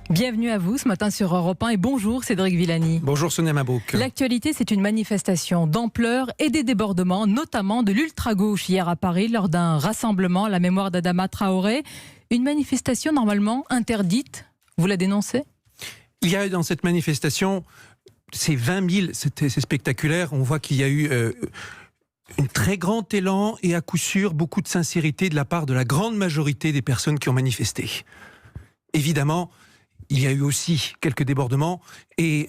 Bienvenue à vous ce matin sur Europe 1 et bonjour Cédric Villani. Bonjour Sonia Mabrouk. L'actualité, c'est une manifestation d'ampleur et des débordements, notamment de l'ultra-gauche hier à Paris lors d'un rassemblement à la mémoire d'Adama Traoré. Une manifestation normalement interdite, vous la dénoncez ? Il y a eu dans cette manifestation, ces 20 000, c'est spectaculaire, on voit qu'il y a eu un très grand élan et à coup sûr beaucoup de sincérité de la part de la grande majorité des personnes qui ont manifesté. Évidemment, il y a eu aussi quelques débordements et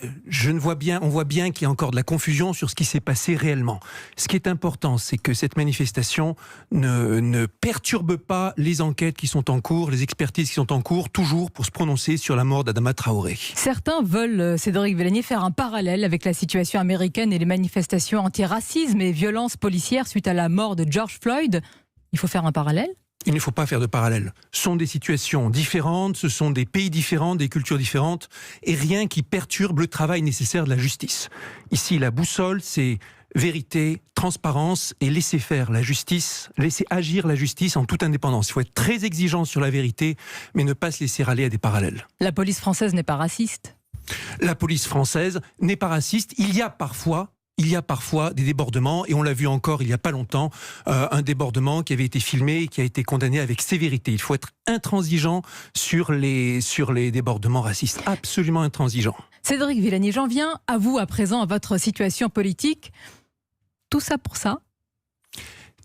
on voit bien qu'il y a encore de la confusion sur ce qui s'est passé réellement. Ce qui est important, c'est que cette manifestation ne perturbe pas les enquêtes qui sont en cours, les expertises qui sont en cours, toujours pour se prononcer sur la mort d'Adama Traoré. Certains veulent, Cédric Villani, faire un parallèle avec la situation américaine et les manifestations anti-racisme et violences policières suite à la mort de George Floyd. Il faut faire un parallèle ? Il ne faut pas faire de parallèle. Ce sont des situations différentes, ce sont des pays différents, des cultures différentes, et rien qui perturbe le travail nécessaire de la justice. Ici, la boussole, c'est vérité, transparence et laisser faire la justice, laisser agir la justice en toute indépendance. Il faut être très exigeant sur la vérité, mais ne pas se laisser aller à des parallèles. La police française n'est pas raciste ? La police française n'est pas raciste. Il y a parfois des débordements, et on l'a vu encore il n'y a pas longtemps, un débordement qui avait été filmé et qui a été condamné avec sévérité. Il faut être intransigeant sur les débordements racistes, absolument intransigeant. Cédric Villani, j'en viens à vous à présent, à votre situation politique. Tout ça pour ça ?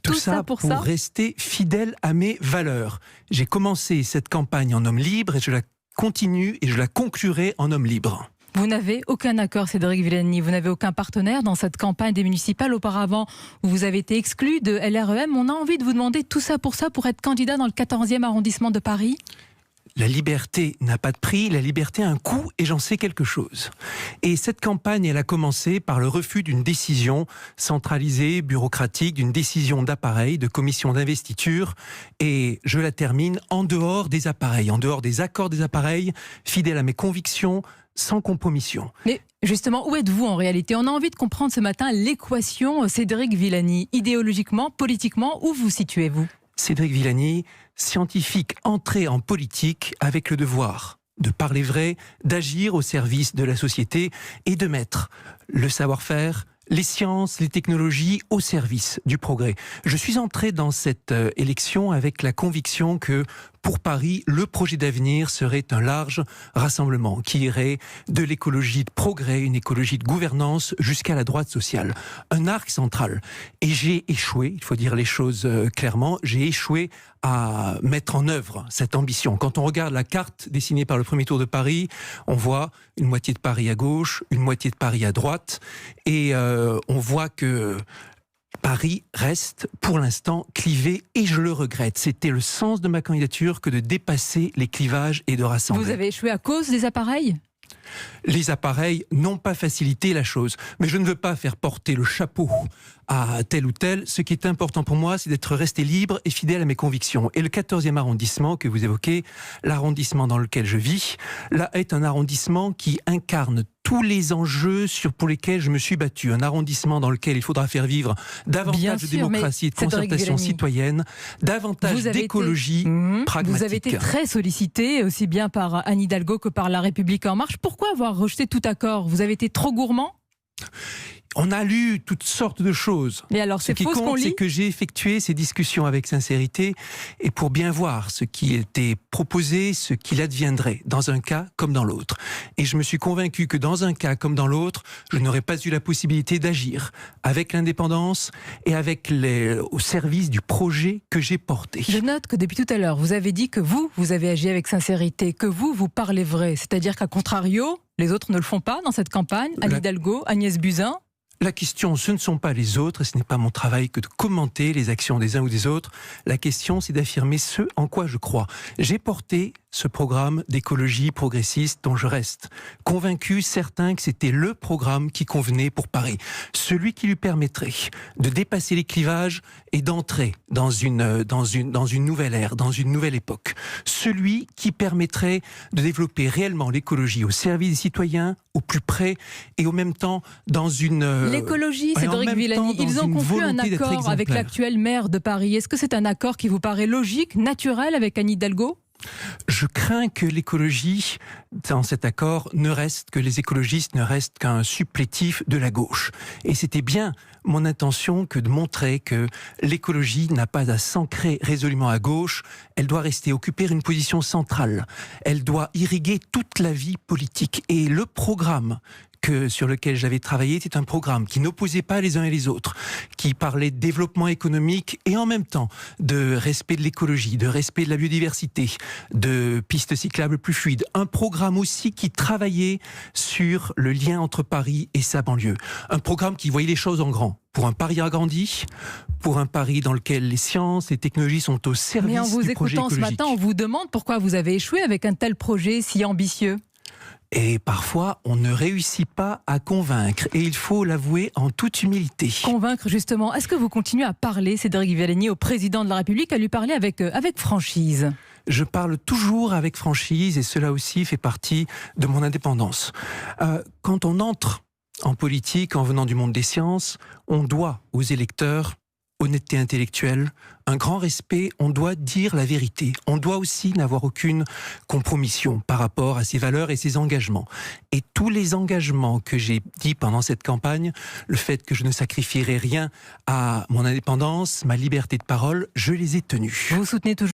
Tout ça pour rester fidèle à mes valeurs. J'ai commencé cette campagne en homme libre et je la continue et je la conclurai en homme libre. Vous n'avez aucun accord, Cédric Villani, vous n'avez aucun partenaire dans cette campagne des municipales. Auparavant, vous avez été exclu de LREM. On a envie de vous demander tout ça pour être candidat dans le 14e arrondissement de Paris ? La liberté n'a pas de prix, la liberté a un coût et j'en sais quelque chose. Et cette campagne, elle a commencé par le refus d'une décision centralisée, bureaucratique, d'une décision d'appareil, de commission d'investiture. Et je la termine en dehors des appareils, en dehors des accords des appareils, fidèle à mes convictions, sans compromission. Mais justement, où êtes-vous en réalité ? On a envie de comprendre ce matin l'équation Cédric Villani. Idéologiquement, politiquement, où vous situez-vous ? Cédric Villani, scientifique entré en politique avec le devoir de parler vrai, d'agir au service de la société et de mettre le savoir-faire, les sciences, les technologies au service du progrès. Je suis entré dans cette élection avec la conviction que pour Paris, le projet d'avenir serait un large rassemblement qui irait de l'écologie de progrès, une écologie de gouvernance jusqu'à la droite sociale. Un arc central. Et j'ai échoué, il faut dire les choses clairement, j'ai échoué à mettre en œuvre cette ambition. Quand on regarde la carte dessinée par le premier tour de Paris, on voit une moitié de Paris à gauche, une moitié de Paris à droite, et on voit que Paris reste pour l'instant clivé et je le regrette. C'était le sens de ma candidature que de dépasser les clivages et de rassembler. Vous avez échoué à cause des appareils ? Les appareils n'ont pas facilité la chose, mais je ne veux pas faire porter le chapeau à tel ou tel. Ce qui est important pour moi, c'est d'être resté libre et fidèle à mes convictions. Et le 14e arrondissement que vous évoquez, l'arrondissement dans lequel je vis, là est un arrondissement qui incarne tous les enjeux pour lesquels je me suis battu. Un arrondissement dans lequel il faudra faire vivre davantage de démocratie et de concertation citoyenne, davantage d'écologie pragmatique. Vous avez été très sollicité, aussi bien par Anne Hidalgo que par La République En Marche. Pourquoi avoir rejeté tout accord ? Vous avez été trop gourmand ? On a lu toutes sortes de choses. Et alors, ce qui compte, c'est que j'ai effectué ces discussions avec sincérité et pour bien voir ce qui était proposé, ce qu'il adviendrait, dans un cas comme dans l'autre. Et je me suis convaincu que dans un cas comme dans l'autre, je n'aurais pas eu la possibilité d'agir avec l'indépendance et au service du projet que j'ai porté. Je note que depuis tout à l'heure, vous avez dit que vous avez agi avec sincérité, que vous parlez vrai. C'est-à-dire qu'à contrario, les autres ne le font pas dans cette campagne. Anne Hidalgo, Agnès Buzyn. La question, ce ne sont pas les autres, et ce n'est pas mon travail que de commenter les actions des uns ou des autres. La question, c'est d'affirmer ce en quoi je crois. J'ai porté ce programme d'écologie progressiste dont je reste convaincu, certain que c'était le programme qui convenait pour Paris. Celui qui lui permettrait de dépasser les clivages et d'entrer dans une nouvelle ère, dans une nouvelle époque. Celui qui permettrait de développer réellement l'écologie au service des citoyens, au plus près, et au même temps dans une... L'écologie, Cédric Villani, ils ont conclu un accord avec l'actuel maire de Paris. Est-ce que c'est un accord qui vous paraît logique, naturel avec Anne Hidalgo ? Je crains que l'écologie, dans cet accord, que les écologistes ne restent qu'un supplétif de la gauche. Et c'était bien mon intention que de montrer que l'écologie n'a pas à s'ancrer résolument à gauche, elle doit occuper une position centrale. Elle doit irriguer toute la vie politique. Et le programme sur lequel j'avais travaillé était un programme qui n'opposait pas les uns et les autres, qui parlait de développement économique et en même temps de respect de l'écologie, de respect de la biodiversité, de pistes cyclables plus fluides. Un programme aussi qui travaillait sur le lien entre Paris et sa banlieue. Un programme qui voyait les choses en grand. Pour un Paris agrandi, pour un Paris dans lequel les sciences et technologies sont au service du projet écologique. Mais en vous écoutant ce matin, on vous demande pourquoi vous avez échoué avec un tel projet si ambitieux. Et parfois, on ne réussit pas à convaincre. Et il faut l'avouer en toute humilité. Convaincre, justement. Est-ce que vous continuez à parler, Cédric Villani, au président de la République, à lui parler avec franchise ? Je parle toujours avec franchise et cela aussi fait partie de mon indépendance. Quand on entre en politique, en venant du monde des sciences, on doit aux électeurs honnêteté intellectuelle, un grand respect, on doit dire la vérité. On doit aussi n'avoir aucune compromission par rapport à ses valeurs et ses engagements. Et tous les engagements que j'ai dit pendant cette campagne, le fait que je ne sacrifierai rien à mon indépendance, ma liberté de parole, je les ai tenus. Vous soutenez toujours